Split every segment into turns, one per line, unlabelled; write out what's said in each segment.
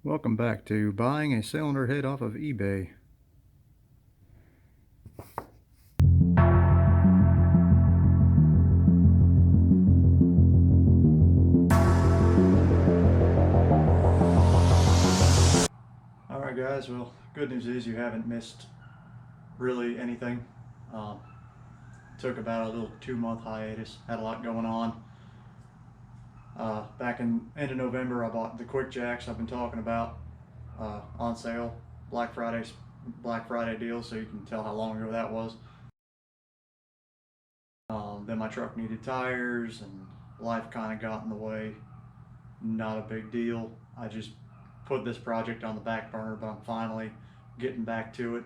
Welcome back to buying a cylinder head off of eBay. Alright guys, well, good news is you haven't missed really anything. Took about a little 2-month hiatus, had a lot going on. Back in end of November I bought the quick jacks I've been talking about on sale, Black Friday deal, so you can tell how long ago that was. Then my truck needed tires and life kind of got in the way. Not a big deal. I just put this project on the back burner, but I'm finally getting back to it.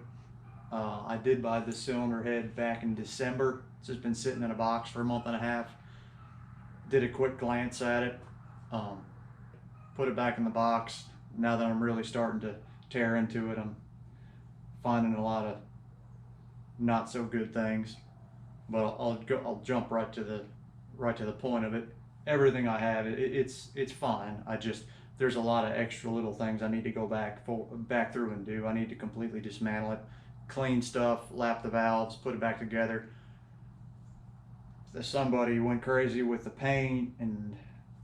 I did buy this cylinder head back in December. It's just been sitting in a box for a month and a half. Did a quick glance at it, put it back in the box. Now that I'm really starting to tear into it, I'm finding a lot of not so good things. But I'll jump right to the point of it. Everything I have, it's fine. There's a lot of extra little things I need to go back through and do. I need to completely dismantle it, clean stuff, lap the valves, put it back together. Somebody went crazy with the paint, and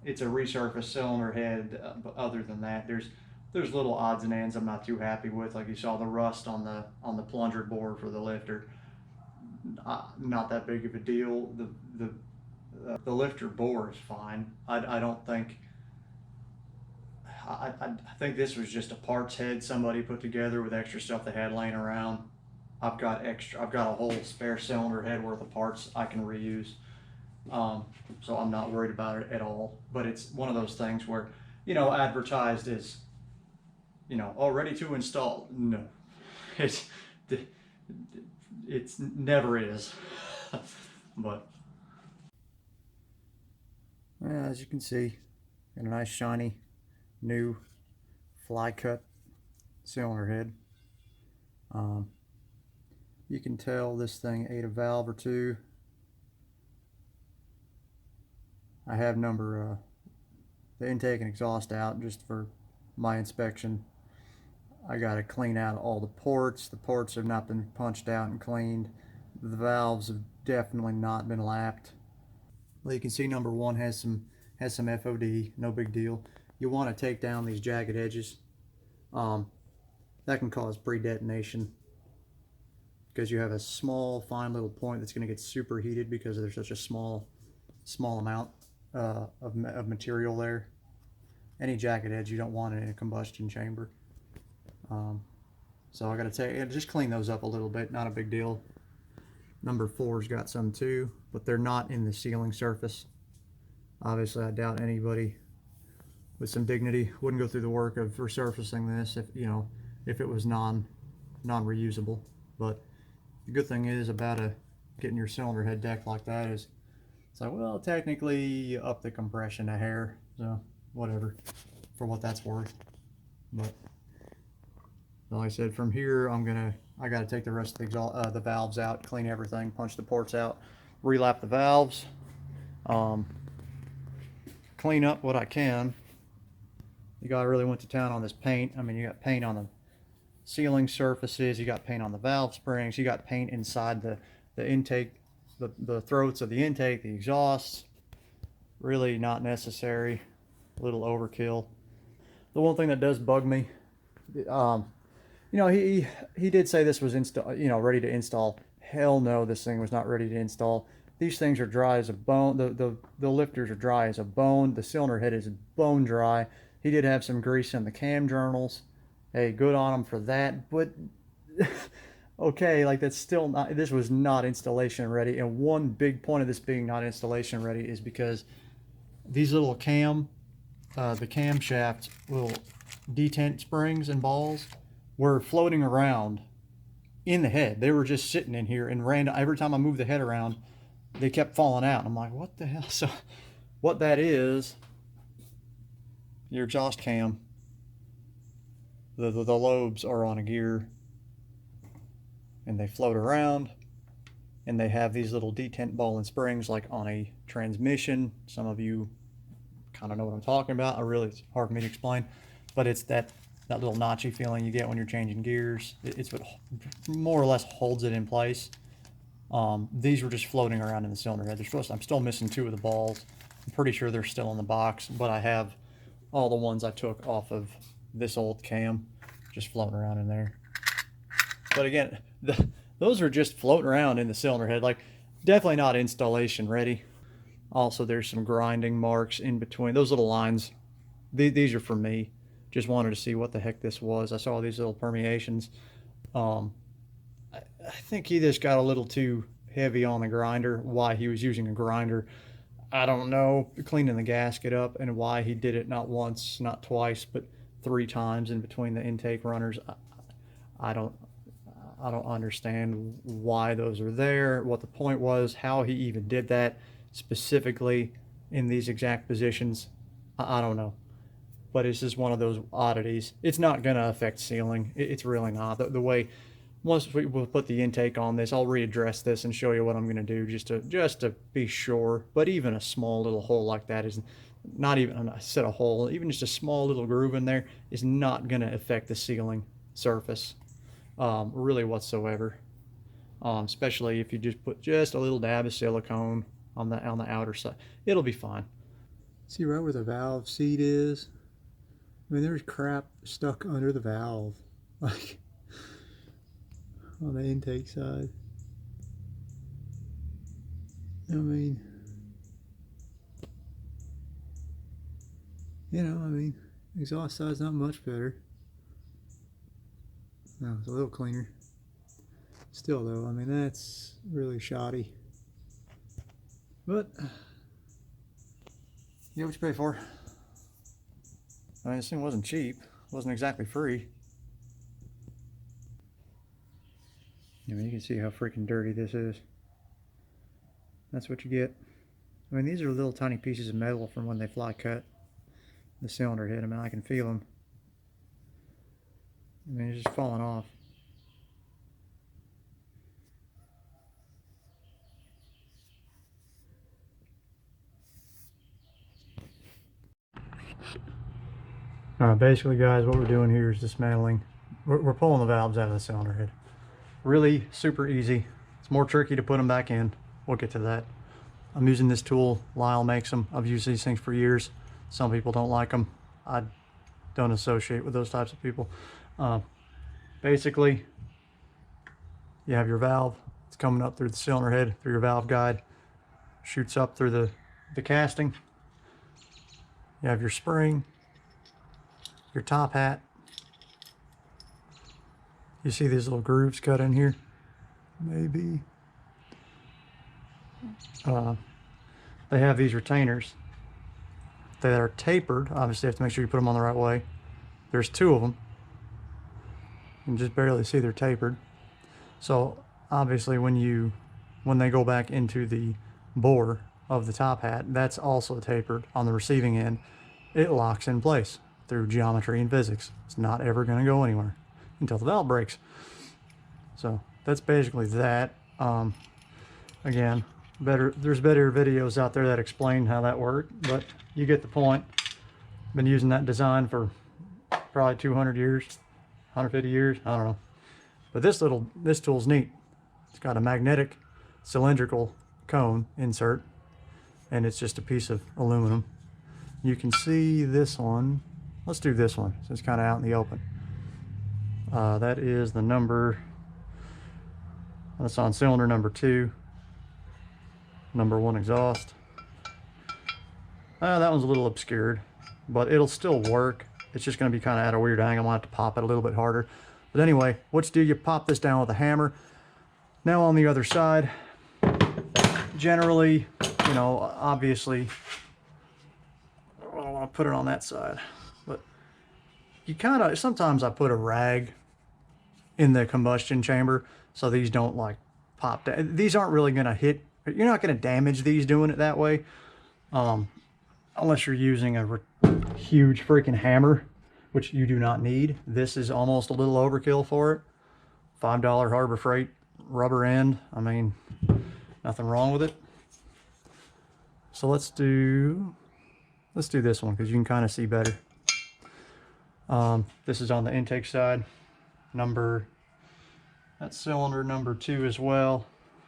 it's a resurfaced cylinder head. But other than that, there's little odds and ends I'm not too happy with. Like you saw the rust on the plunger board for the lifter. Not that big of a deal. The lifter bore is fine. I don't think. I think this was just a parts head somebody put together with extra stuff they had laying around. I've got a whole spare cylinder head worth of parts I can reuse. So I'm not worried about it at all. But it's one of those things where, advertised as, all ready to install. No, it's never is. But as you can see, got a nice shiny new fly cut cylinder head. You can tell this thing ate a valve or two. I have the intake and exhaust out just for my inspection. I got to clean out all the ports. The ports have not been punched out and cleaned. The valves have definitely not been lapped. Well, you can see number one has some FOD, no big deal. You want to take down these jagged edges. That can cause pre-detonation because you have a small, fine little point that's going to get superheated because there's such a small amount of material there. Any jagged edge you don't want in a combustion chamber. So I got to just clean those up a little bit, not a big deal. Number four's got some too, but they're not in the sealing surface. Obviously, I doubt anybody with some dignity wouldn't go through the work of resurfacing this if it was non-reusable. But the good thing is about getting your cylinder head decked like that is it's like, well, technically you up the compression a hair, so whatever, for what that's worth. But like I said, from here I got to take the rest of the valves out, clean everything, punch the ports out, relap the valves, clean up what I can. You guy really went to town on this paint. I mean, you got paint on the sealing surfaces, you got paint on the valve springs, you got paint inside the intake, the throats of the intake, the exhausts. Really not necessary, a little overkill. The one thing that does bug me, he did say this was ready to install. Hell no, this thing was not ready to install. These things are dry as a bone. The lifters are dry as a bone. The cylinder head is bone dry. He did have some grease in the cam journals. Hey, good on him for that. But okay, like that's still not. This was not installation ready. And one big point of this being not installation ready is because these little the camshaft little detent springs and balls were floating around in the head. They were just sitting in here, and every time I moved the head around, they kept falling out. I'm like, what the hell? So what that is, your exhaust cam, the lobes are on a gear and they float around, and they have these little detent ball and springs like on a transmission. Some of you kind of know what I'm talking about. It's hard for me to explain. but it's that little notchy feeling you get when you're changing gears. It's what more or less holds it in place. These were just floating around in the cylinder head. I'm still missing 2 of the balls. I'm pretty sure they're still in the box, but I have all the ones I took off of this old cam just floating around in there. But again, those are just floating around in the cylinder head, like definitely not installation ready. Also, there's some grinding marks in between those little lines. These are for me. Just wanted to see what the heck this was. I saw these little permeations. I think he just got a little too heavy on the grinder. Why he was using a grinder, I don't know. Cleaning the gasket up, and why he did it not once, not twice, but 3 times in between the intake runners. I don't understand why those are there, what the point was, how he even did that specifically in these exact positions. I don't know. But it's just one of those oddities. It's not going to affect sealing. It's really not. The way, once we'll put the intake on this, I'll readdress this and show you what I'm going to do just to be sure. But even a small little hole like that is not even, I said a hole, even just a small little groove in there is not going to affect the sealing surface really whatsoever. Especially if you just put just a little dab of silicone on the outer side. It'll be fine. See right where the valve seat is? I mean, there's crap stuck under the valve, like on the intake side. I mean, you know, I mean, exhaust side's not much better. No, it's a little cleaner. Still though, I mean, that's really shoddy. But you get what you pay for. I mean, this thing wasn't cheap. It wasn't exactly free. I mean, you can see how freaking dirty this is. That's what you get. I mean, these are little tiny pieces of metal from when they fly cut the cylinder head. I mean, I can feel them. I mean, it's just falling off. Basically, guys, what we're doing here is dismantling. We're pulling the valves out of the cylinder head. Really super easy. It's more tricky to put them back in. We'll get to that. I'm using this tool. Lyle makes them. I've used these things for years. Some people don't like them. I don't associate with those types of people. Basically, you have your valve. It's coming up through the cylinder head, through your valve guide. Shoots up through the casting. You have your spring, your top hat. You see these little grooves cut in here? Maybe. They have these retainers that are tapered. Obviously, you have to make sure you put them on the right way. There's 2 of them. You can just barely see they're tapered. So obviously, when they go back into the bore of the top hat, that's also tapered on the receiving end. It locks in place through geometry and physics. It's not ever going to go anywhere until the valve breaks. So that's basically that. Again, there's better videos out there that explain how that worked, but you get the point. Been using that design for probably 200 years, 150 years, I don't know. But this tool's neat. It's got a magnetic cylindrical cone insert, and it's just a piece of aluminum. You can see this one. Let's do this one, so it's kind of out in the open. That is the number, that's on cylinder number 2, number 1 exhaust. That one's a little obscured, but it'll still work. It's just going to be kind of at a weird angle. I'm going to have to pop it a little bit harder. But anyway, what you do, you pop this down with a hammer. Now on the other side, generally, you know, obviously, I don't want to put it on that side, but you kind of, sometimes I put a rag in the combustion chamber so these don't like pop down. These aren't really going to hit, you're not going to damage these doing it that way, unless you're using a huge freaking hammer, which you do not need. This is almost a little overkill for it. $5 Harbor Freight rubber end. I mean, nothing wrong with it. So let's do this one because you can kind of see better. This is on the intake side. That's cylinder number 2 as well.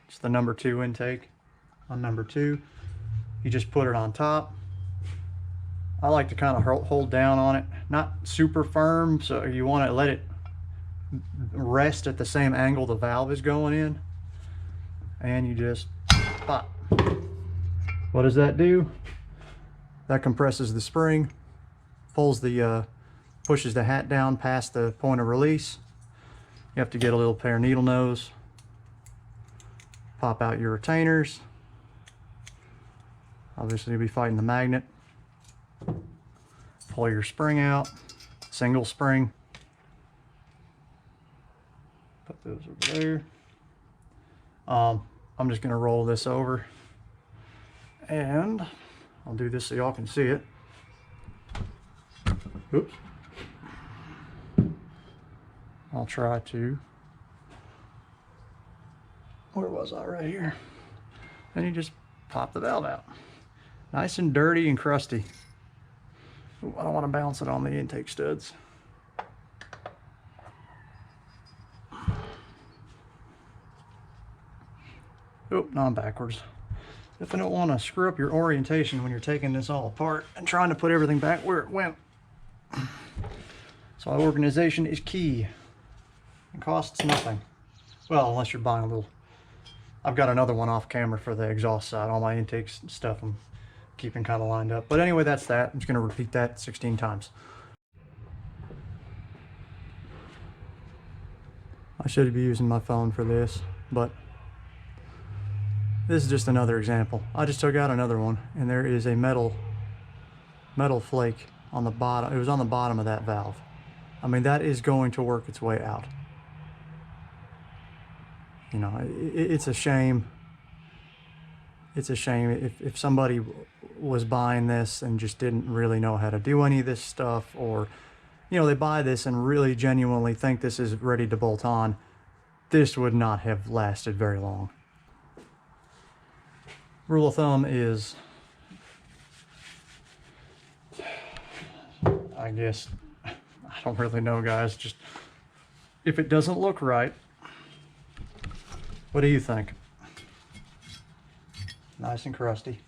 It's the number 2 intake on number 2. You just put it on top. I like to kind of hold down on it, not super firm, so you want to let it rest at the same angle the valve is going in, and you just pop. What does that do? That compresses the spring, pushes the hat down past the point of release. You have to get a little pair of needle nose, pop out your retainers. Obviously you'll be fighting the magnet. Pull your spring out, single spring. Put those over there. I'm just gonna roll this over, and I'll do this so y'all can see it. Oops. I'll try to, where was I? Right here. Then you just pop the valve out. Nice and dirty and crusty. Ooh, I don't want to bounce it on the intake studs. Oh, no, I'm backwards. Definitely don't want to screw up your orientation when you're taking this all apart and trying to put everything back where it went. So organization is key. It costs nothing. Well, unless you're buying a little. I've got another one off camera for the exhaust side. All my intake stuff I'm keeping kind of lined up. But anyway, that's that. I'm just going to repeat that 16 times. I should be using my phone for this, but this is just another example. I just took out another one, and there is a metal flake on the bottom. It was on the bottom of that valve. I mean, that is going to work its way out. You know, it's a shame. It's a shame if somebody was buying this and just didn't really know how to do any of this stuff, or, you know, they buy this and really genuinely think this is ready to bolt on. This would not have lasted very long. Rule of thumb is, I guess, I don't really know, guys. Just, if it doesn't look right, what do you think? Nice and crusty.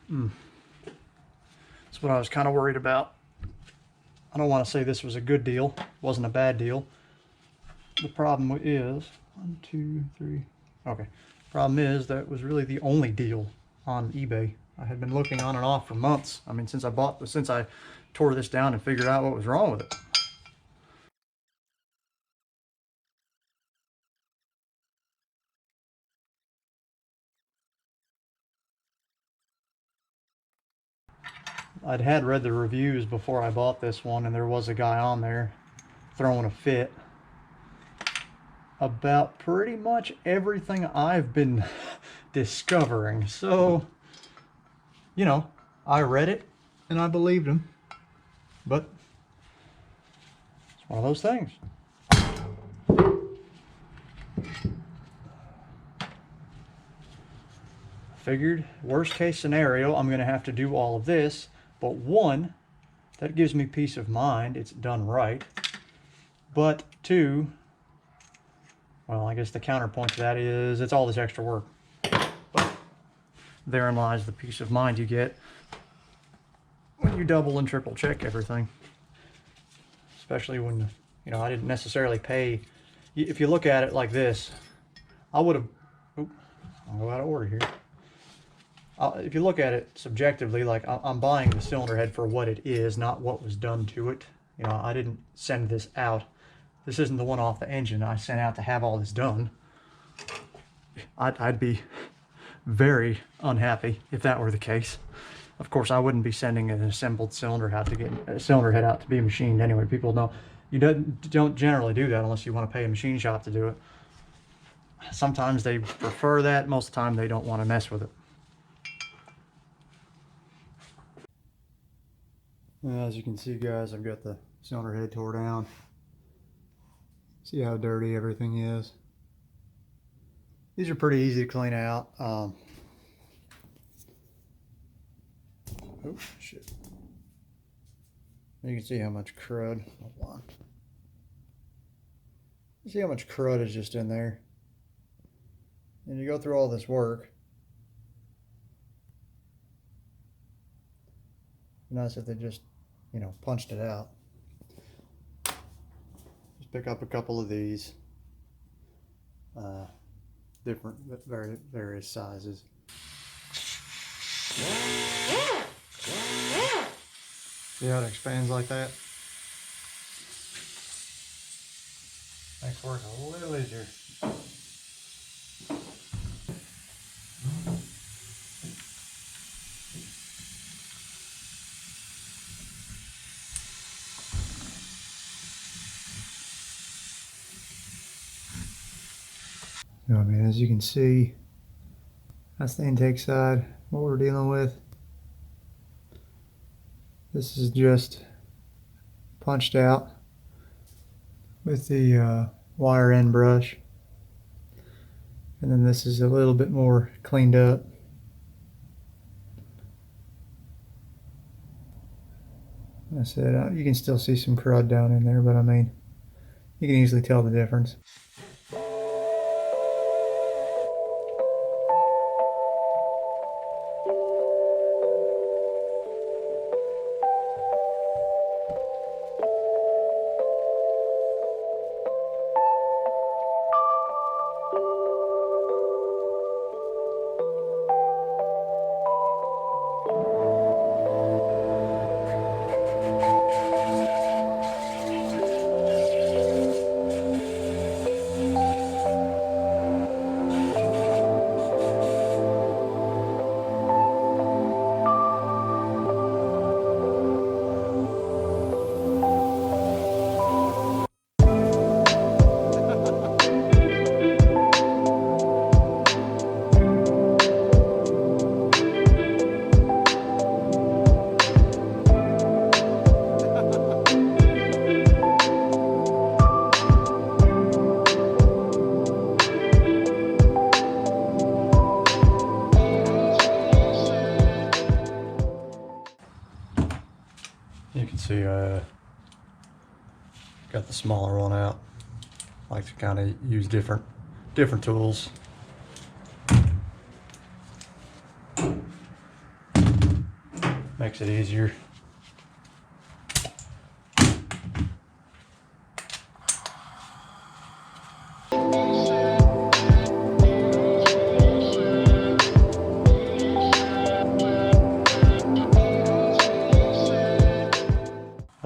That's what I was kind of worried about. I don't want to say this was a good deal. It wasn't a bad deal. The problem is, 1, 2, 3. Okay. Problem is that was really the only deal on eBay. I had been looking on and off for months. I mean, since I tore this down and figured out what was wrong with it. I'd read the reviews before I bought this one, and there was a guy on there throwing a fit about pretty much everything I've been discovering. So, you know, I read it and I believed him, but it's one of those things. Figured, worst case scenario, I'm going to have to do all of this, but one, that gives me peace of mind, it's done right. But two, well, I guess the counterpoint to that is it's all this extra work. But therein lies the peace of mind you get when you double and triple check everything. Especially when, you know, I didn't necessarily pay. If you look at it like this, I would have, I'll go out of order here. If you look at it subjectively, like I'm buying the cylinder head for what it is, not what was done to it. You know, I didn't send this out. This isn't the one off the engine I sent out to have all this done. I'd be very unhappy if that were the case. Of course, I wouldn't be sending an assembled cylinder head out to be machined anyway. People don't, you don't generally do that unless you want to pay a machine shop to do it. Sometimes they prefer that. Most of the time they don't want to mess with it. As you can see, guys, I've got the cylinder head tore down. See how dirty everything is. These are pretty easy to clean out. Oh, shit. You can see how much crud. Hold on. You see how much crud is just in there. And you go through all this work. Nice if they just, you know, punched it out. Just pick up a couple of these. Different, various sizes. See how it expands like that? Makes work a little easier. I mean, as you can see, that's the intake side, what we're dealing with. This is just punched out with the wire end brush. And then this is a little bit more cleaned up. I said, you can still see some crud down in there, but I mean, you can easily tell the difference. You can see got the smaller one out. I like to kind of use different tools. Makes it easier.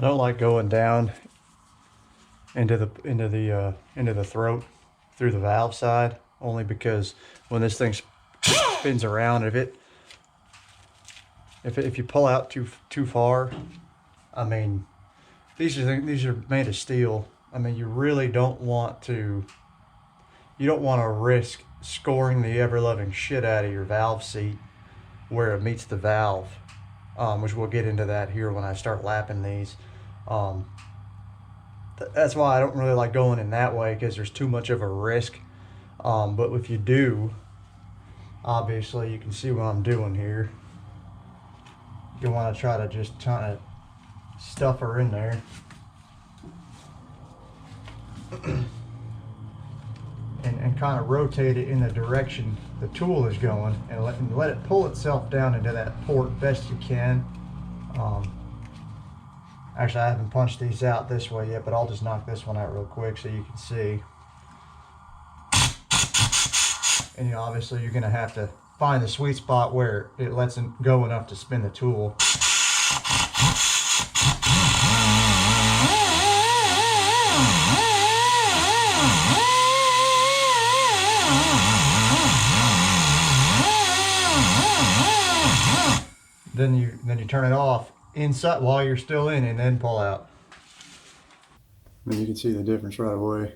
I don't like going down into the throat through the valve side, only because when this thing spins around, if you pull out too far, I mean, these are made of steel. I mean, you really don't want to risk scoring the ever-loving shit out of your valve seat where it meets the valve, which we'll get into that here when I start lapping these. That's why I don't really like going in that way, because there's too much of a risk. But if you do, obviously you can see what I'm doing here. You want to try to just kind of stuff her in there. and kind of rotate it in the direction the tool is going, and let it pull itself down into that port best you can. Actually, I haven't punched these out this way yet, but I'll just knock this one out real quick so you can see. And you know, obviously you're going to have to find the sweet spot where it lets it go enough to spin the tool. Then you turn it off inside while you're still in, and then pull out. And you can see the difference right away.